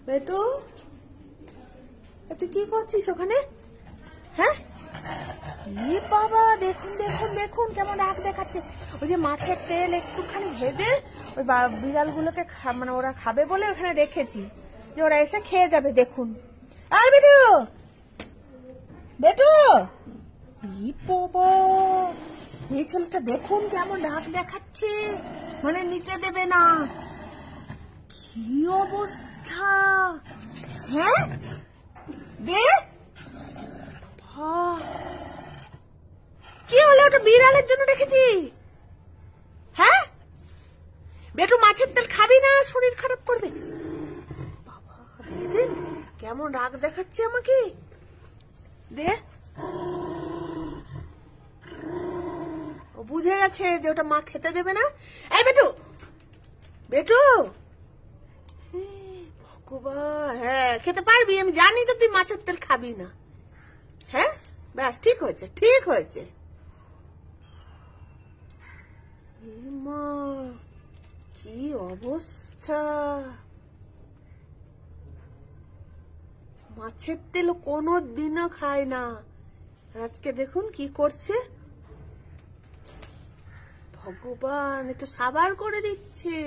বেটু, তুই কি করছিস ওখানে? হ্যাঁ, বাবা দেখুন দেখুন দেখুন কেমন রাগ দেখাচ্ছে। ওই যে মাছের তেল একটুখানি ভেজে ওই বিড়ালগুলোকে মানে ওরা খাবে বলে ওখানে রেখেছি, যে ওরা এসে খেয়ে যাবে। দেখুন, আর বেটু বেটু, বাবা এই ছেলেটা দেখুন কেমন রাগ দেখাচ্ছে, মানে নিতে দেবে না। কি অবস্থা! হ্যাঁ দে, কি হলো? ওটা বিড়ালের জন্য রেখেছি। হ্যাঁ বেটু, মাছের তেল খাবি না, শরীর খারাপ করবে। বাবা দেখেছেন কেমন রাগ দেখাচ্ছে আমাকে। দে, ও বুঝে গেছে যে ওটা মা খেতে দেবে না। এই বেটু বেটু, ভগবান, হ্যাঁ খেতে পারবি, আমি জানি তো তুই মাছের তেল খাবি না। হ্যাঁ ব্যাস, ঠিক হয়েছে ঠিক হয়েছে। মা কি অবস্থা! মাছের তেল কোনো দিনও খায় না, আজকে দেখুন কি করছে। ভগবান, এ তো সাবার করে দিচ্ছে।